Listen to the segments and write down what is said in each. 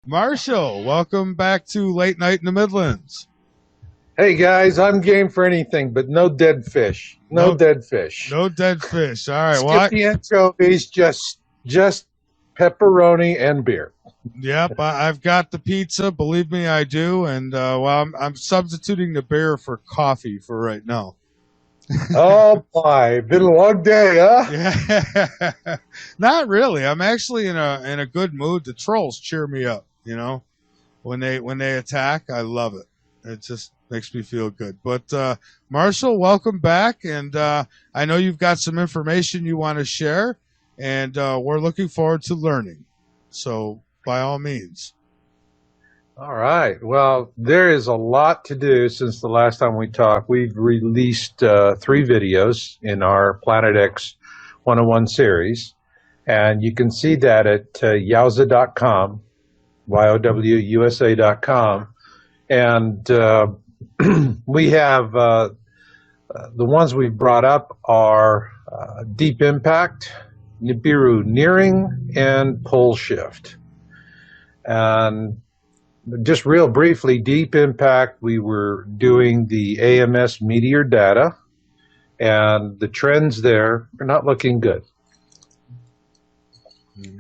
Marshall, welcome back to Late Night in the Midlands. Hey guys, I'm game for anything, but no dead fish. No dead fish. No dead fish. All right. Skip the anchovies, just pepperoni and beer. Yep, I've got the pizza. Believe me, I do. And I'm substituting the beer for coffee for right now. Oh boy, been a long day, huh? Yeah, not really. I'm actually in a good mood. The trolls cheer me up. You know, when they attack, I love it. It just makes me feel good. But Marshall, welcome back, and I know you've got some information you want to share, and we're looking forward to learning. So, by all means. All right. Well, there is a lot to do since the last time we talked. We've released 3 videos in our Planet X 101 series, and you can see that at yowza.com, YOWUSA.com. And we have the ones we've brought up are Deep Impact, Nibiru Nearing, and Pole Shift. And just real briefly, Deep Impact, we were doing the AMS meteor data, and the trends there are not looking good.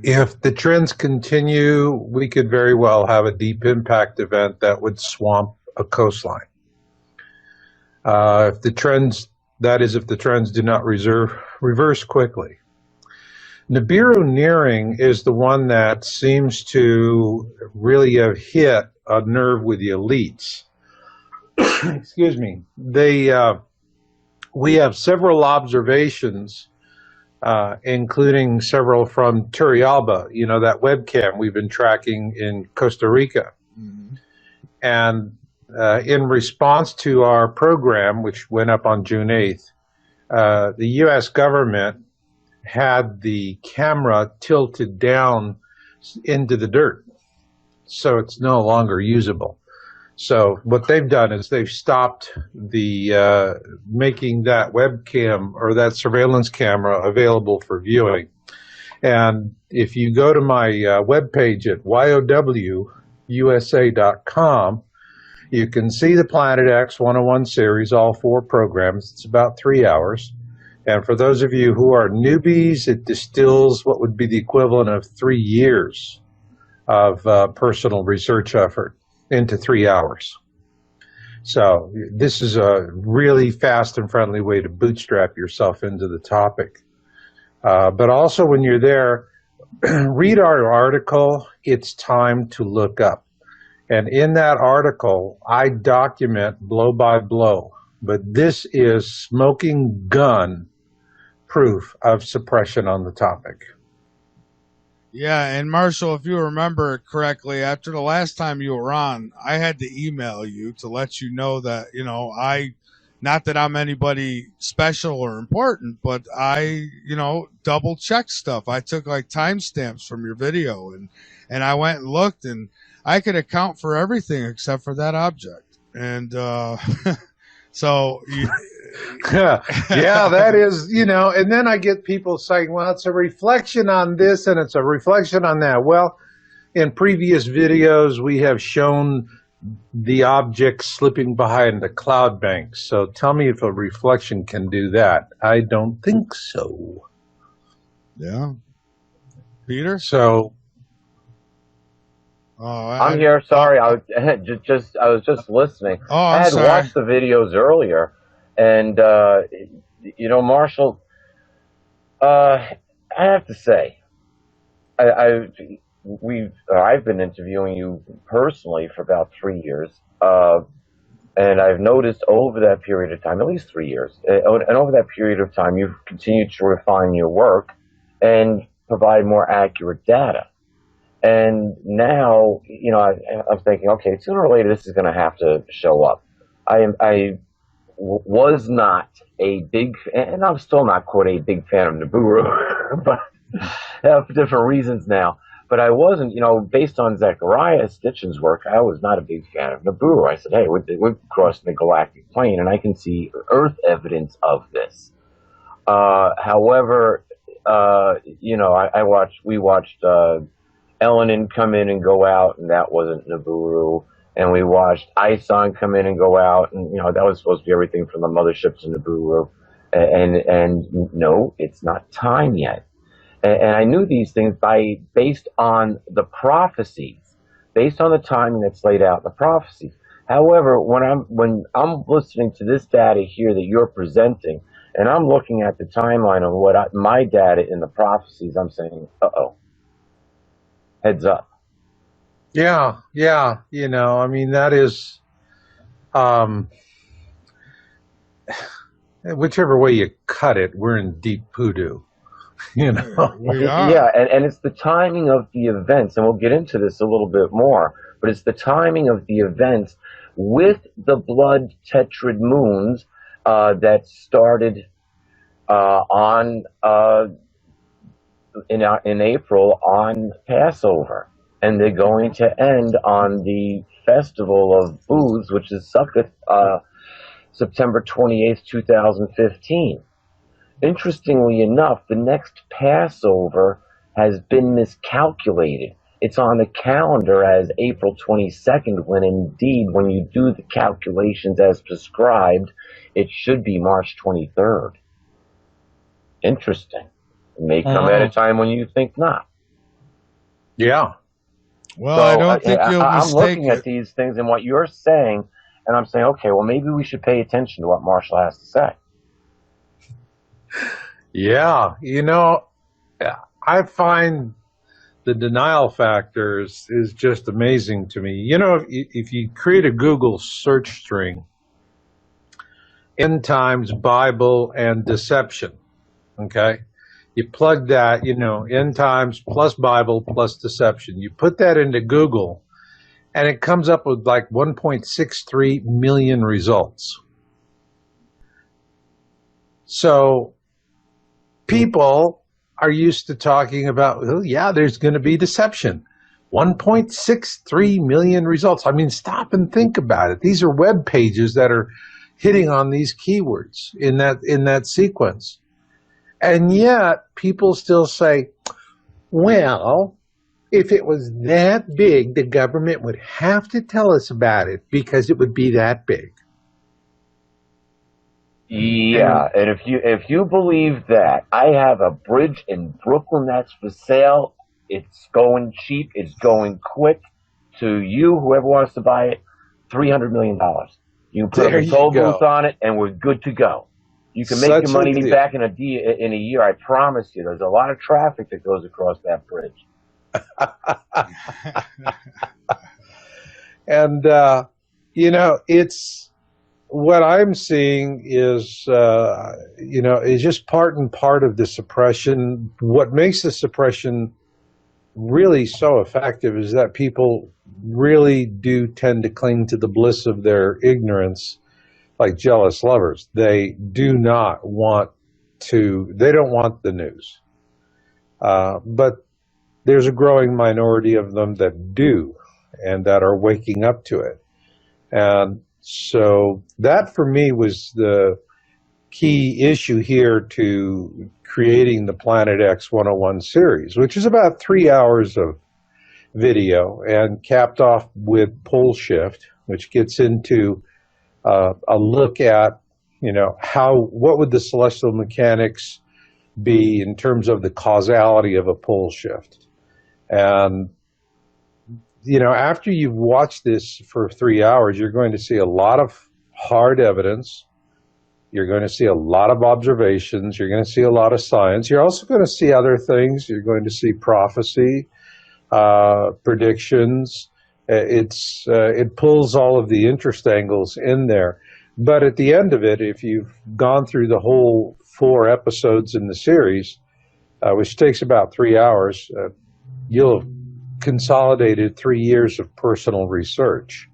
If the trends continue, we could very well have a deep impact event that would swamp a coastline. If the trends do not reverse quickly. Nibiru Nearing is the one that seems to really have hit a nerve with the elites. Excuse me. We have several observations, including several from Turrialba, that webcam we've been tracking in Costa Rica. Mm-hmm. And in response to our program, which went up on June 8th, the U.S. government had the camera tilted down into the dirt, so it's no longer usable. So what they've done is they've stopped the making that webcam or that surveillance camera available for viewing. And if you go to my webpage at YOWUSA.com, you can see the Planet X 101 series, all 4 programs. It's about 3 hours. And for those of you who are newbies, it distills what would be the equivalent of 3 years of personal research effort into 3 hours. So this is a really fast and friendly way to bootstrap yourself into the topic. But also when you're there, read our article, It's Time to Look Up. And in that article, I document blow by blow. But this is smoking gun proof of suppression on the topic. Yeah, and Marshall, if you remember correctly, after the last time you were on, I had to email you to let you know that, not that I'm anybody special or important, but I, double checked stuff. I took like timestamps from your video and I went and looked, and I could account for everything except for that object. And so yeah, that is, and then I get people saying, well, it's a reflection on this and it's a reflection on that. Well, in previous videos, we have shown the object slipping behind the cloud bank. So tell me if a reflection can do that. I don't think so. Yeah. Peter? So. I'm here. Sorry, I was just listening. I had watched the videos earlier, and Marshall, I have to say, I've been interviewing you personally for about 3 years, and I've noticed over that period of time, at least 3 years, and over that period of time, you've continued to refine your work and provide more accurate data. And now, I'm thinking, okay, sooner or later this is going to have to show up. I was not a big, and I'm still not quite a big fan of Nibiru, but for different reasons now. But I wasn't, based on Zechariah Stitchin's work, I was not a big fan of Nibiru. I said, hey, we're crossing the galactic plane, and I can see Earth evidence of this. However, we watched Elenin come in and go out, and that wasn't Nibiru. And we watched Ison come in and go out, and that was supposed to be everything from the mothership to Nibiru. And no, it's not time yet. And I knew these things based on the prophecies, based on the timing that's laid out in the prophecies. However, when I'm listening to this data here that you're presenting, and I'm looking at the timeline of my data in the prophecies, I'm saying, heads up. Yeah. I mean, that is, whichever way you cut it, we're in deep hoodoo. We are. Yeah, and it's the timing of the events, and we'll get into this a little bit more, but it's the timing of the events with the blood tetrad moons that started in April on Passover, and they're going to end on the festival of booths, which is Sukkot, September 28th, 2015. Interestingly enough, the next Passover has been miscalculated. It's on the calendar as April 22nd, when indeed, when you do the calculations as prescribed, it should be March 23rd. Interesting. It may come at a time when you think not. Yeah. Well, so I don't think you'll I'm mistake looking at these things and what you're saying, and I'm saying, okay, well, maybe we should pay attention to what Marshall has to say. Yeah, I find the denial factors is just amazing to me. If you create a Google search string, end times, Bible, and deception, okay? You plug that, end times plus Bible plus deception. You put that into Google, and it comes up with like 1.63 million results. So people are used to talking about, there's going to be deception. 1.63 million results. I mean, stop and think about it. These are web pages that are hitting on these keywords in that sequence. And yet people still say, well, if it was that big, the government would have to tell us about it because it would be that big. Yeah, and if you believe that, I have a bridge in Brooklyn that's for sale. It's going cheap. It's going quick. To you, whoever wants to buy it, $300 million. You can put a toll booth on it, and we're good to go. You can make your money back in a year. I promise you. There's a lot of traffic that goes across that bridge. And it's. What I'm seeing is, is just part and part of the suppression. What makes the suppression really so effective is that people really do tend to cling to the bliss of their ignorance, like jealous lovers. They do not want they don't want the news. But there's a growing minority of them that do, and that are waking up to it. And so that for me was the key issue here to creating the Planet X 101 series, which is about 3 hours of video and capped off with Pole Shift, which gets into a look at, what would the celestial mechanics be in terms of the causality of a pole shift. And after you've watched this for 3 hours, you're going to see a lot of hard evidence. You're going to see a lot of observations. You're going to see a lot of science. You're also going to see other things. You're going to see prophecy, predictions. It pulls all of the interest angles in there. But at the end of it, if you've gone through the whole 4 episodes in the series, which takes about 3 hours, you'll have consolidated 3 years of personal research.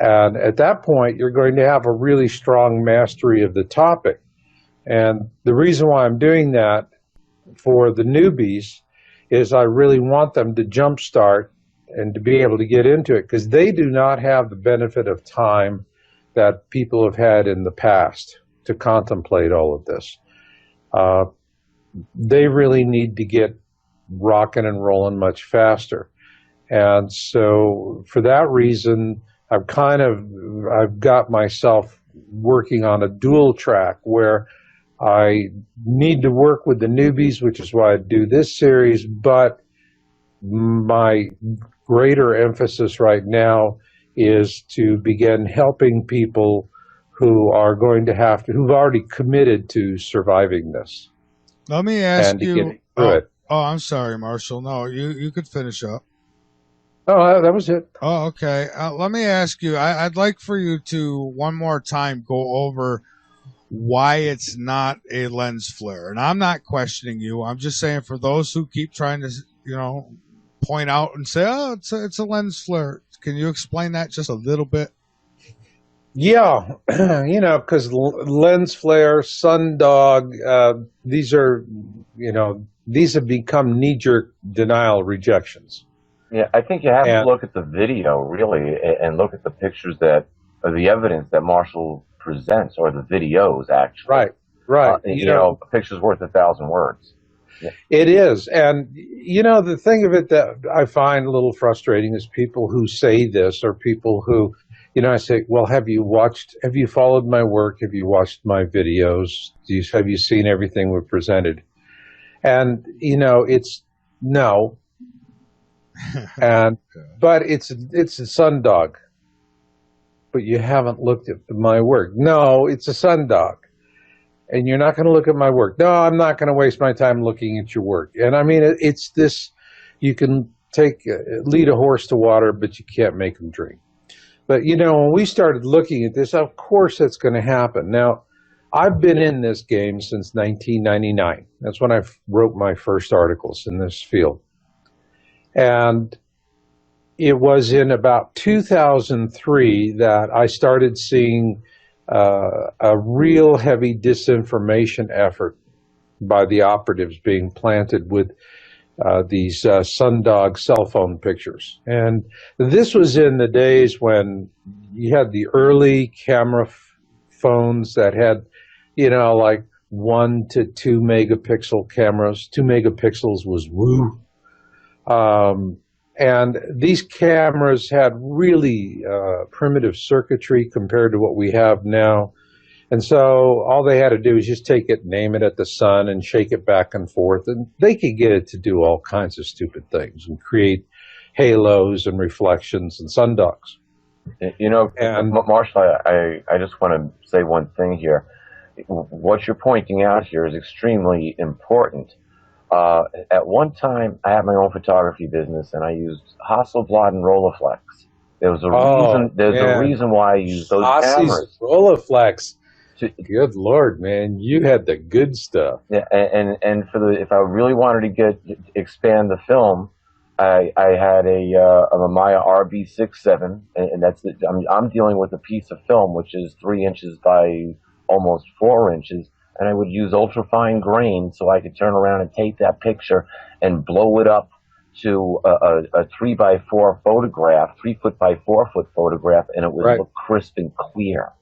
And at that point, you're going to have a really strong mastery of the topic. And the reason why I'm doing that for the newbies is I really want them to jumpstart and to be able to get into it, because they do not have the benefit of time that people have had in the past to contemplate all of this. They really need to get rocking and rolling much faster. And so for that reason, I've got myself working on a dual track where I need to work with the newbies, which is why I do this series, but my greater emphasis right now is to begin helping people who are going to who've already committed to surviving this. Let me ask you. Get through it. Oh, I'm sorry, Marshall. No, you could finish up. Oh, that was it. Oh, okay. Let me ask you. I'd like for you to one more time go over why it's not a lens flare. And I'm not questioning you. I'm just saying for those who keep trying to, point out and say, oh, it's a lens flare. Can you explain that just a little bit? Yeah, because lens flare, sundog, these have become knee-jerk denial rejections. Yeah, I think you have to look at the video, really, and look at the pictures the evidence that Marshall presents, or the videos, actually. Right. A picture's worth 1,000 words. Yeah. It is. And, the thing of it that I find a little frustrating is people who say this, or people who, I say, well, have you followed my work? Have you watched my videos? Have you seen everything we've presented? And, it's no. But it's a sundog. But you haven't looked at my work. No, it's a sundog. And you're not going to look at my work. No, I'm not going to waste my time looking at your work. And I mean, it's this, you can lead a horse to water, but you can't make him drink. But, when we started looking at this, of course that's going to happen. Now, I've been in this game since 1999. That's when I wrote my first articles in this field. And it was in about 2003 that I started seeing a real heavy disinformation effort by the operatives being planted with these sundog cell phone pictures. And this was in the days when you had the early camera phones that had, like 1 to 2 megapixel cameras. 2 megapixels was woo. And these cameras had really primitive circuitry compared to what we have now. And so all they had to do was just take it, name it at the sun, and shake it back and forth. And they could get it to do all kinds of stupid things and create halos and reflections and sundogs. And Marshall, I just want to say one thing here. What you're pointing out here is extremely important. At one time, I had my own photography business, and I used Hasselblad and Rolleiflex. There was a reason. There's a reason why I used those cameras. Rolleiflex. Good Lord, man, you had the good stuff. Yeah, and if I really wanted to expand the film, I had a Mamiya RB67, and that's I'm dealing with a piece of film which is 3 inches by almost 4 inches. And I would use ultrafine grain so I could turn around and take that picture and blow it up to a 3x4 photograph, 3 foot by 4 foot photograph, and it would look crisp and clear.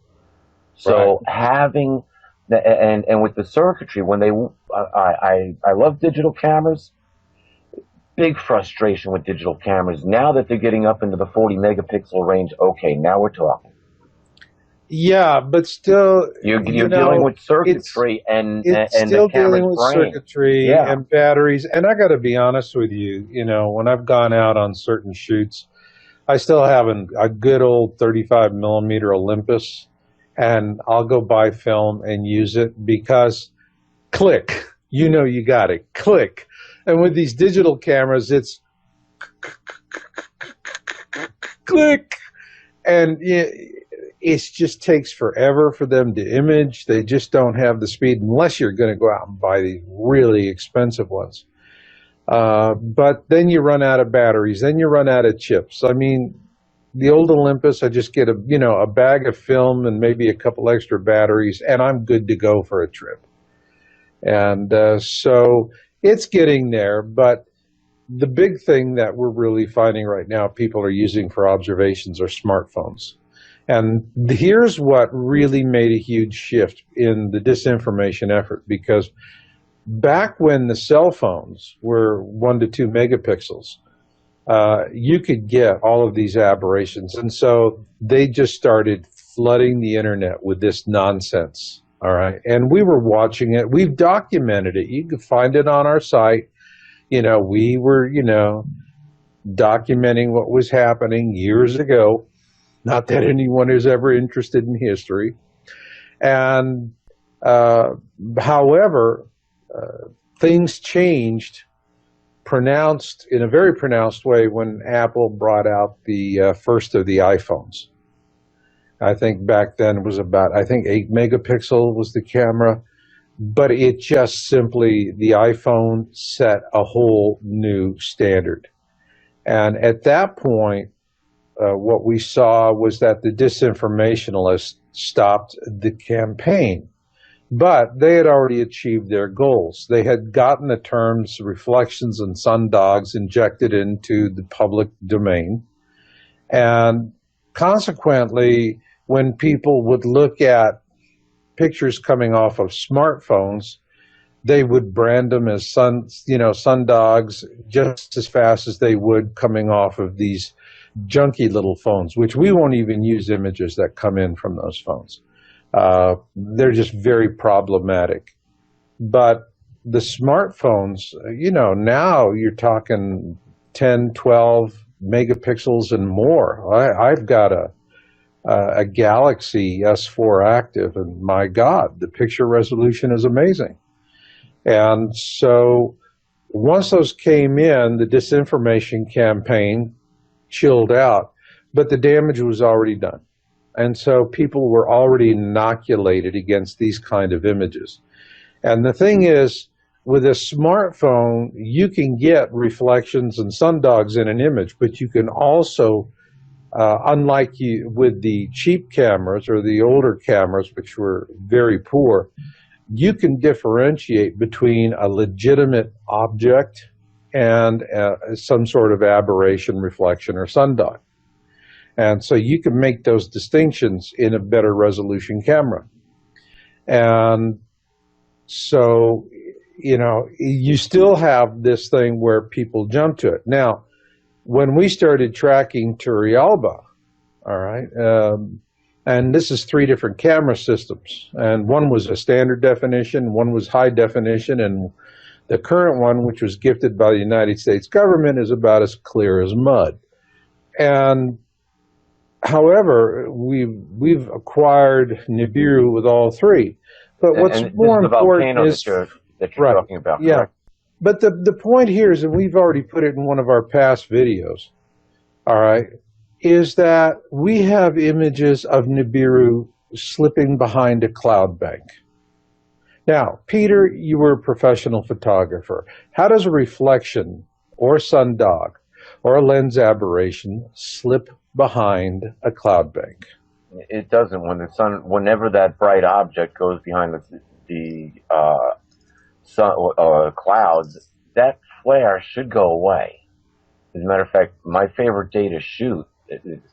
So having and with the circuitry, when I love digital cameras. Big frustration with digital cameras. Now that they're getting up into the 40 megapixel range, okay, now we're talking. Yeah, but still, you're dealing with circuitry and still the camera's dealing with brain. Circuitry and batteries. And I got to be honest with you, when I've gone out on certain shoots, I still have a good old 35 millimeter Olympus, and I'll go buy film and use it because click, you got it, click. And with these digital cameras, it's click, and it just takes forever for them to image. They just don't have the speed unless you're going to go out and buy these really expensive ones. But then you run out of batteries. Then you run out of chips. I mean, the old Olympus, I just get a bag of film and maybe a couple extra batteries, and I'm good to go for a trip. And so it's getting there. But the big thing that we're really finding right now people are using for observations are smartphones. And here's what really made a huge shift in the disinformation effort, because back when the cell phones were 1 to 2 megapixels, you could get all of these aberrations. And so they just started flooding the internet with this nonsense. All right. And we were watching it. We've documented it. You can find it on our site. We were, documenting what was happening years ago. Not that anyone is ever interested in history. And however, things changed in a very pronounced way when Apple brought out the first of the iPhones. I think back then it was about, 8 megapixel was the camera, but it just simply, the iPhone set a whole new standard. And at that point, what we saw was that the disinformationalists stopped the campaign. But they had already achieved their goals. They had gotten the terms reflections and sundogs injected into the public domain. And consequently, when people would look at pictures coming off of smartphones, they would brand them as sundogs just as fast as they would coming off of these junky little phones, which we won't even use images that come in from those phones. They're just very problematic. But the smartphones, now you're talking 10, 12 megapixels and more. I've got a Galaxy S4 Active, and my God, the picture resolution is amazing. And so once those came in, the disinformation campaign chilled out, but the damage was already done. And so people were already inoculated against these kind of images. And the thing is, with a smartphone, you can get reflections and sundogs in an image, but you can also, unlike with the cheap cameras or the older cameras, which were very poor, you can differentiate between a legitimate object and some sort of aberration, reflection, or sundog. And so you can make those distinctions in a better resolution camera. And so, you still have this thing where people jump to it. Now, when we started tracking Turrialba, all right, and this is 3 different camera systems, and one was a standard definition, one was high definition, and the current one, which was gifted by the United States government, is about as clear as mud. And however, we've acquired Nibiru with all 3. But what's more important is that you're talking about. Yeah. Correct? But the point here is, and we've already put it in one of our past videos, all right, is that we have images of Nibiru slipping behind a cloud bank. Now, Peter, you were a professional photographer. How does a reflection or sundog or a lens aberration slip behind a cloud bank? It doesn't. Whenever that bright object goes behind the clouds, that flare should go away. As a matter of fact, my favorite day to shoot,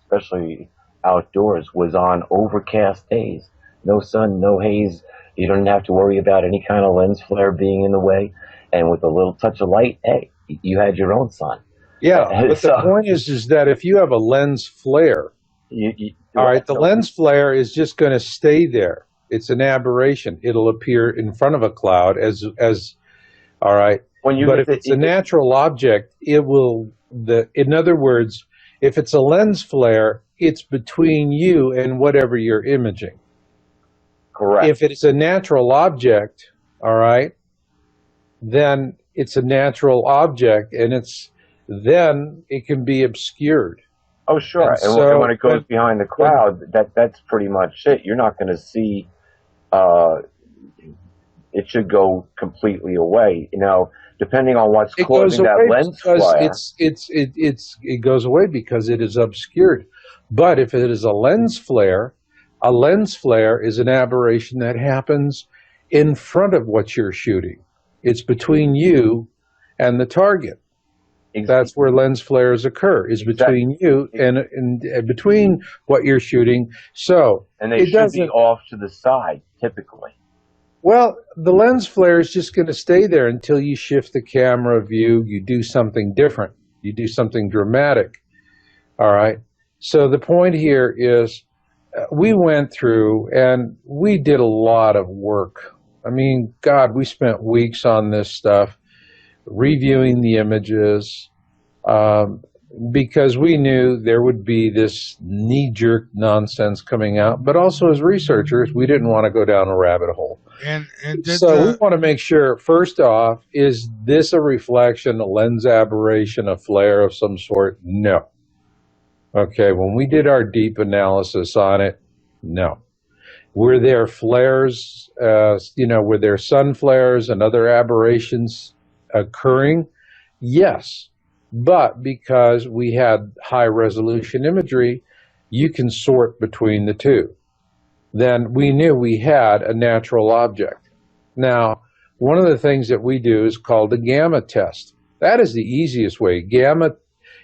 especially outdoors, was on overcast days. No sun, no haze. You don't have to worry about any kind of lens flare being in the way. And with a little touch of light, hey, you had your own sun. Yeah, but the point is that if you have a lens flare, all right, the lens flare is just going to stay there. It's an aberration. It'll appear in front of a cloud as all right. But if it's a natural object, it will. In other words, if it's a lens flare, it's between you and whatever you're imaging. Correct. If it's a natural object, all right, then it's a natural object, and then it can be obscured. Oh, sure. And when it goes behind the cloud, that's pretty much it. You're not going to see. It should go completely away. Depending on what's causing that lens flare. It goes away because it is obscured. But if it is a lens flare is an aberration that happens in front of what you're shooting. It's between you and the target. Exactly. That's where lens flares occur, is between you and between what you're shooting. And they should be off to the side, typically. Well, the lens flare is just going to stay there until you shift the camera view, you do something different. You do something dramatic. All right. So the point here is we went through and we did a lot of work. I mean, God, we spent weeks on this stuff, reviewing the images, because we knew there would be this knee-jerk nonsense coming out. But also as researchers, we didn't want to go down a rabbit hole. So we want to make sure, first off, is this a reflection, a lens aberration, a flare of some sort? No. Okay, when we did our deep analysis on it, no. Were there flares, were there sun flares and other aberrations occurring? Yes, but because we had high resolution imagery, you can sort between the two. Then we knew we had a natural object. Now, one of the things that we do is called a gamma test. That is the easiest way. Gamma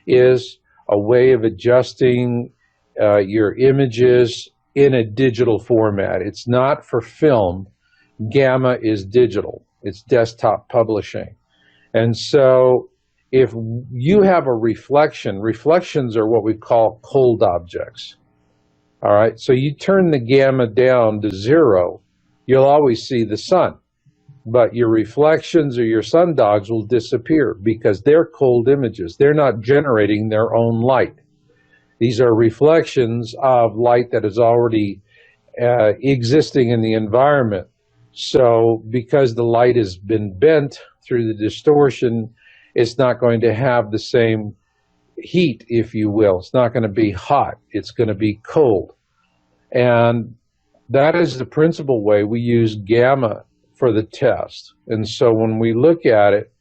is a way of adjusting your images in a digital format. It's not for film. Gamma is digital. It's desktop publishing. And so if you have a reflection, reflections are what we call cold objects. All right, so you turn the gamma down to 0, you'll always see the sun. But your reflections or your sundogs will disappear because they're cold images. They're not generating their own light. These are reflections of light that is already existing in the environment. So because the light has been bent through the distortion, it's not going to have the same heat, if you will. It's not going to be hot. It's going to be cold. And that is the principal way we use gamma for the test. And so when we look at it,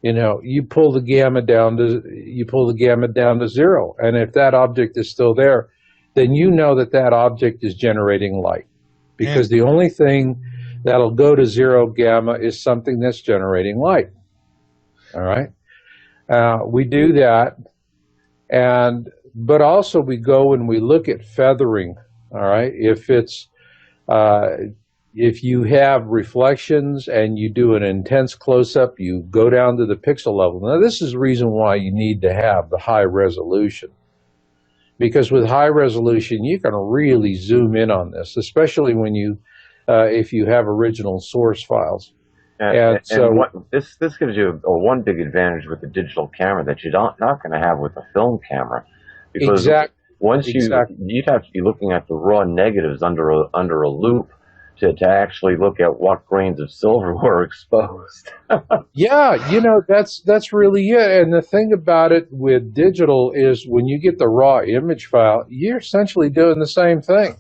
you pull the gamma down to 0. And if that object is still there, then you know that that object is generating light. Because the only thing that'll go to 0 gamma is something that's generating light. All right? We do that. But also we go and we look at feathering. All right? If you have reflections and you do an intense close-up, you go down to the pixel level. Now, this is the reason why you need to have the high resolution. Because with high resolution, you can really zoom in on this, especially when if you have original source files. This gives you one big advantage with the digital camera that you're not going to have with a film camera. Because you'd have to be looking at the raw negatives under a loop to actually look at what grains of silver were exposed. Yeah, that's really it. And the thing about it with digital is when you get the raw image file, you're essentially doing the same thing.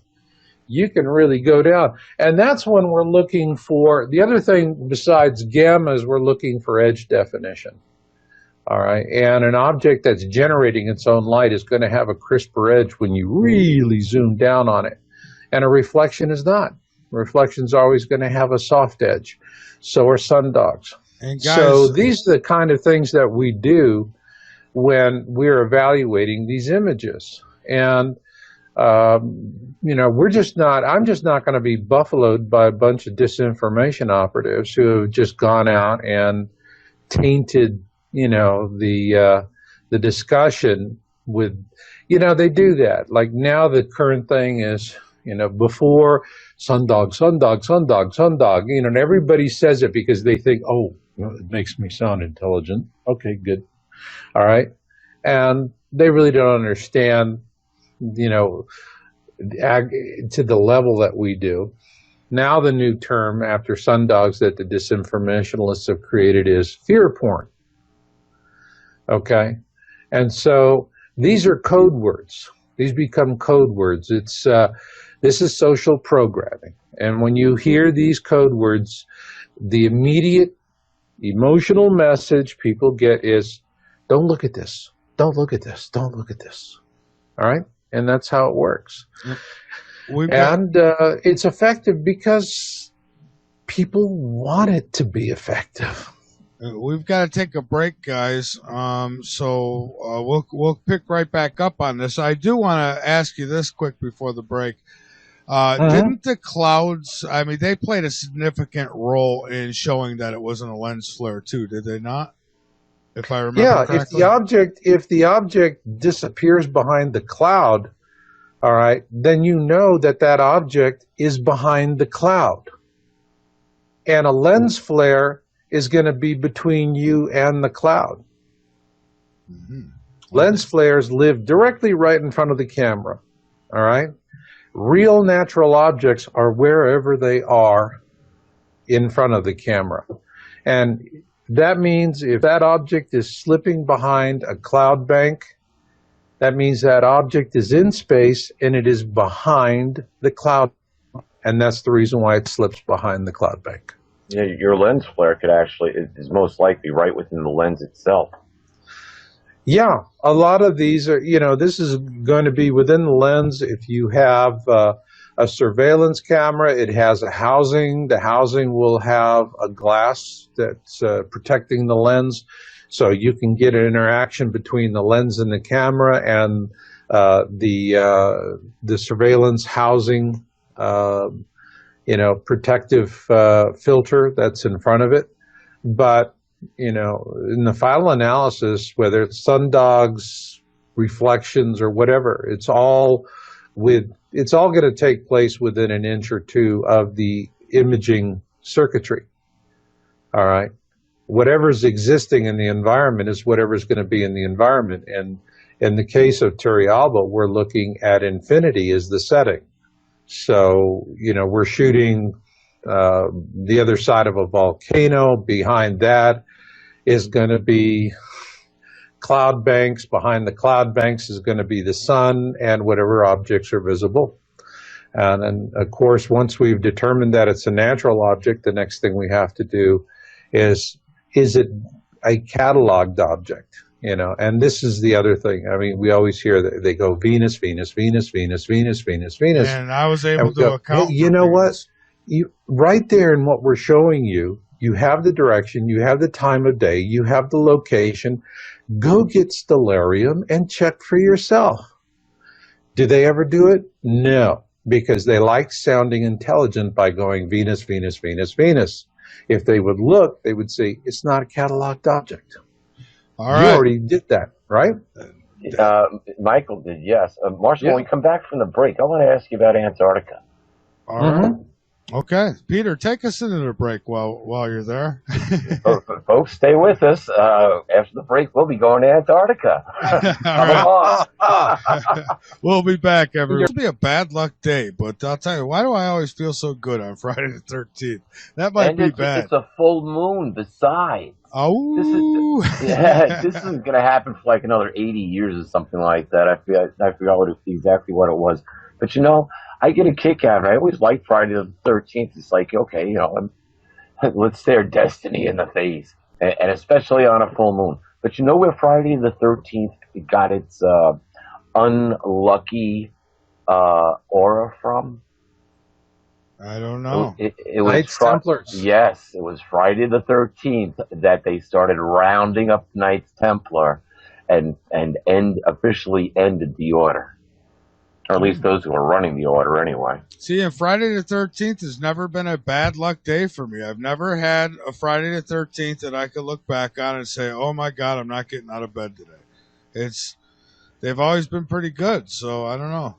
You can really go down. And that's when we're looking for, the other thing besides gamma is we're looking for edge definition. All right, and an object that's generating its own light is going to have a crisper edge when you really zoom down on it. And a reflection is not. Reflection's always going to have a soft edge. So are sundogs. So these are the kind of things that we do when we're evaluating these images. And, I'm just not going to be buffaloed by a bunch of disinformation operatives who have just gone out and tainted, the discussion with, they do that. Like now the current thing is, before sundog, and everybody says it because they think, it makes me sound intelligent. Okay, good. All right. And they really don't understand, to the level that we do. Now the new term after sundogs that the disinformationalists have created is fear porn. Okay. And so these are code words. These become code words. This is social programming. And when you hear these code words, the immediate emotional message people get is, don't look at this. Don't look at this. Don't look at this. All right? And that's how it works. It's effective because people want it to be effective. We've got to take a break, guys. So we'll pick right back up on this. I do want to ask you this quick before the break. Didn't the clouds, they played a significant role in showing that it wasn't a lens flare too, did they not? if I remember correctly. If the object disappears behind the cloud, all right, then you know that that object is behind the cloud. And a lens flare is going to be between you and the cloud. Mm-hmm. Lens flares live directly right in front of the camera, all right? Real natural objects are wherever they are in front of the camera. And that means if that object is slipping behind a cloud bank, that means that object is in space and it is behind the cloud. And that's the reason why it slips behind the cloud bank. Yeah, your lens flare could actually, is most likely right within the lens itself. Yeah, a lot of these are, this is going to be within the lens. If you have a surveillance camera, it has a housing. The housing will have a glass that's protecting the lens. So you can get an interaction between the lens and the camera and the surveillance housing, protective filter that's in front of it. But, in the final analysis, whether it's sundogs, reflections, or whatever, it's all going to take place within an inch or two of the imaging circuitry. All right. Whatever's existing in the environment is whatever's going to be in the environment. And in the case of Turrialba, we're looking at infinity as the setting. So, we're shooting the other side of a volcano. Behind that is going to be cloud banks. Behind the cloud banks is going to be the sun and whatever objects are visible. And then, of course, once we've determined that it's a natural object, the next thing we have to do is it a cataloged object? And this is the other thing. I mean, we always hear that they go Venus, Venus, Venus, Venus, Venus, Venus, Venus. And I was able to account. Hey, you know what? Right there in what we're showing you, you have the direction, you have the time of day, you have the location. Go get Stellarium and check for yourself. Do they ever do it? No, because they like sounding intelligent by going Venus, Venus, Venus, Venus. If they would look, they would see it's not a cataloged object. All right. You already did that, right? Michael did, yes. Marshall, when we come back from the break, I want to ask you about Antarctica. All right. Okay. Peter, take us into the break while you're there. Folks, stay with us. After the break, we'll be going to Antarctica. We'll be back, everyone. It'll be a bad luck day, but I'll tell you, why do I always feel so good on Friday the 13th? That might be bad. It's a full moon besides. Oh, this is going to happen for like another 80 years or something like that. I forgot exactly what it was. But I get a kick out of it. I always like Friday the 13th. It's like, okay, let's stare destiny in the face, and especially on a full moon. But where Friday the 13th got its unlucky aura from? I don't know. It was Knights Templars. Yes, it was Friday the 13th that they started rounding up Knights Templar and officially ended the order. Or at least those who are running the order anyway. See, and Friday the 13th has never been a bad luck day for me. I've never had a Friday the 13th that I could look back on and say, oh my God, I'm not getting out of bed today. They've always been pretty good, so I don't know.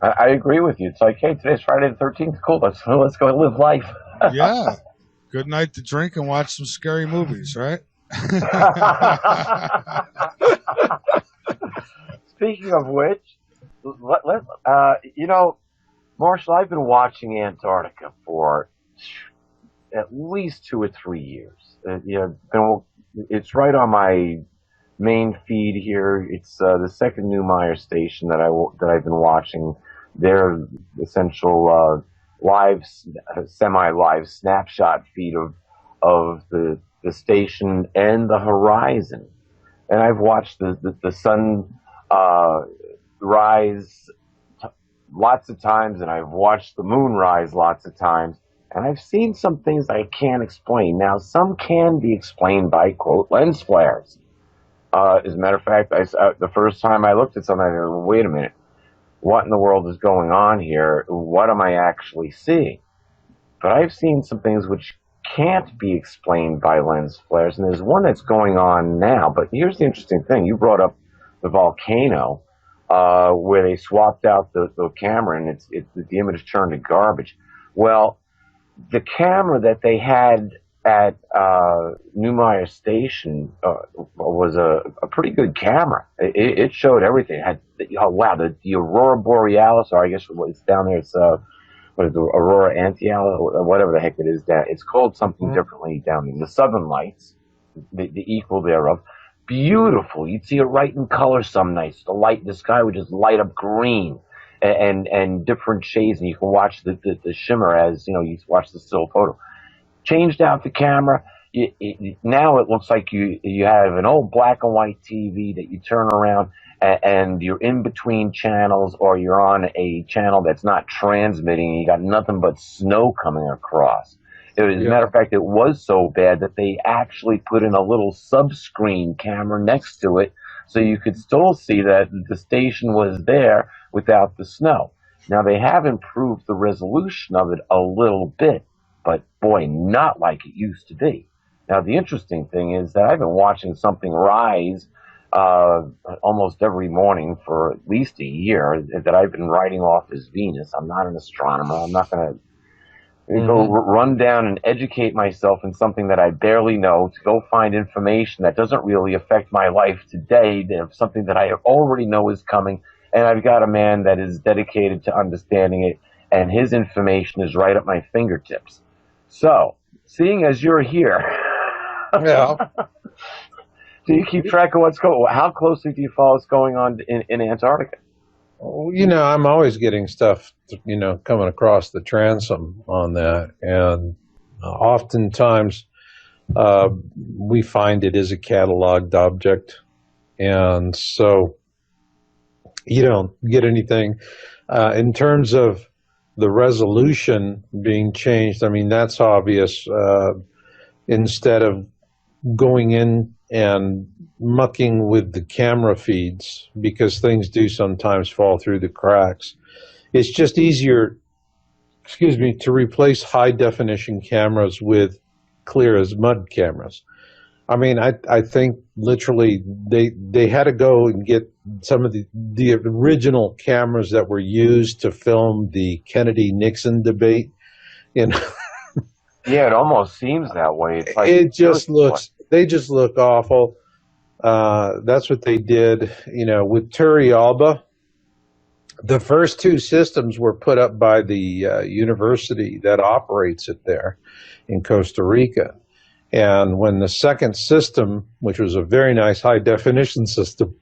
I agree with you. It's like, hey, today's Friday the 13th. Cool, let's go live life. Yeah. Good night to drink and watch some scary movies, right? Speaking of which, Marshall, I've been watching Antarctica for at least 2 or 3 years. It's right on my main feed here. It's the second Newmeyer station that I've been watching. Their essential semi-live snapshot feed of the station and the horizon. And I've watched the sun rise lots of times, and I've watched the moon rise lots of times, and I've seen some things I can't explain. Now, some can be explained by, quote, lens flares. As a matter of fact, the first time I looked at something, I go, wait a minute, what in the world is going on here? What am I actually seeing? But I've seen some things which can't be explained by lens flares, and there's one that's going on now. But here's the interesting thing: you brought up the volcano, where they swapped out the camera, and the image turned to garbage. Well, the camera that they had at Newmeyer Station was a pretty good camera. It showed everything. It had, oh wow, the Aurora Borealis, or I guess it's down there. It's what is it, Aurora Borealis, or whatever the heck it is. Down, it's called something differently down there. The Southern Lights, the equal thereof. Beautiful. You'd see it right in color some nights. The sky would just light up green and different shades, and you can watch the shimmer as you watch the still photo. Changed out the camera. Now it looks like you have an old black and white TV that you turn around and you're in between channels, or you're on a channel that's not transmitting, and you got nothing but snow coming across. As a matter of fact, it was so bad that they actually put in a little sub-screen camera next to it, so you could still see that the station was there without the snow. Now, they have improved the resolution of it a little bit, but boy, not like it used to be. Now, the interesting thing is that I've been watching something rise almost every morning for at least a year that I've been writing off as Venus. I'm not an astronomer. I'm not going to go run down and educate myself in something that I barely know, to go find information that doesn't really affect my life today, something that I already know is coming, and I've got a man that is dedicated to understanding it, and his information is right at my fingertips. So, seeing as you're here, do you keep track of what's going on? How closely do you follow what's going on in Antarctica? I'm always getting stuff, coming across the transom on that. And oftentimes we find it is a cataloged object. And so you don't get anything. In terms of the resolution being changed, I mean, that's obvious. Instead of going in and mucking with the camera feeds, because things do sometimes fall through the cracks, it's just easier, to replace high definition cameras with clear as mud cameras. I mean, I think literally they had to go and get some of the original cameras that were used to film the Kennedy-Nixon debate. Yeah, it almost seems that way. It's like they just look awful. That's what they did, with Turrialba. The first two systems were put up by the university that operates it there in Costa Rica. And when the second system, which was a very nice high-definition system,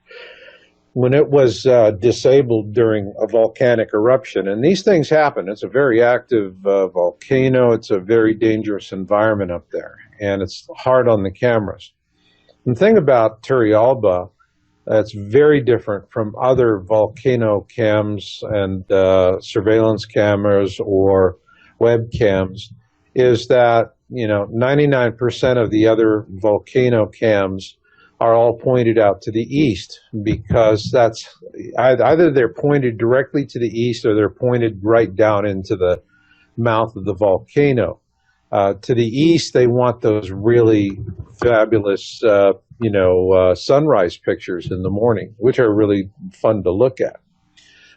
when it was disabled during a volcanic eruption, and these things happen, it's a very active volcano, it's a very dangerous environment up there, and it's hard on the cameras. The thing about Turrialba that's very different from other volcano cams and surveillance cameras or webcams is that 99% of the other volcano cams are all pointed out to the east, because that's either they're pointed directly to the east or they're pointed right down into the mouth of the volcano. To the east, they want those really fabulous, sunrise pictures in the morning, which are really fun to look at.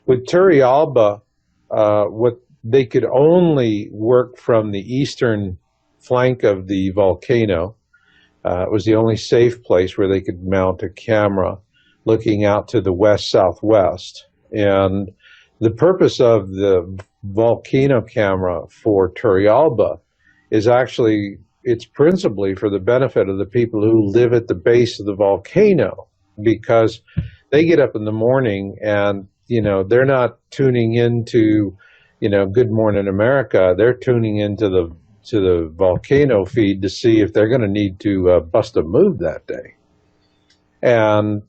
With Turrialba, what they could only work from the eastern flank of the volcano. It was the only safe place where they could mount a camera looking out to the west-southwest. And the purpose of the volcano camera for Turrialba is actually, it's principally for the benefit of the people who live at the base of the volcano, because they get up in the morning and, they're not tuning into, Good Morning America. They're tuning into the volcano feed to see if they're going to need to bust a move that day. And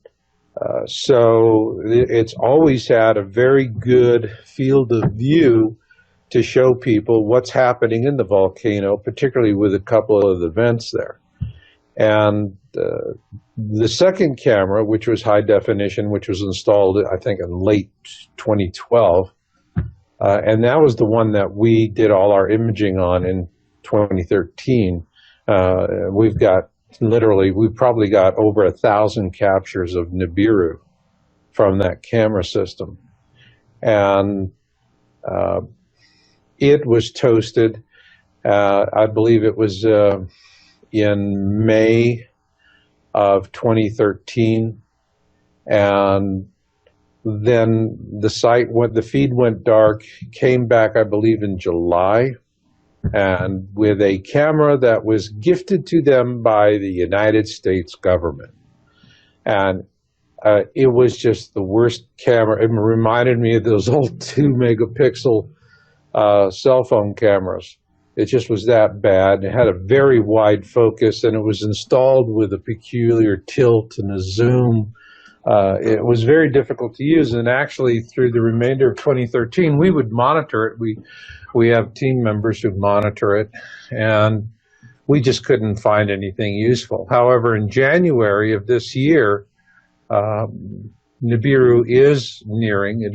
so it's always had a very good field of view to show people what's happening in the volcano, particularly with a couple of events there. And the second camera, which was high definition, which was installed, I think, in late 2012, and that was the one that we did all our imaging on in 2013, we've probably got over 1,000 captures of Nibiru from that camera system. And it was toasted, I believe it was in May of 2013. And then the feed went dark, came back, I believe, in July, and with a camera that was gifted to them by the United States government. And it was just the worst camera. It reminded me of those old 2-megapixel cell phone cameras. It just was that bad. It had a very wide focus, and it was installed with a peculiar tilt and a zoom. It was very difficult to use, and actually through the remainder of 2013, we would monitor it. We have team members who monitor it, and we just couldn't find anything useful. However, in January of this year, Nibiru is nearing.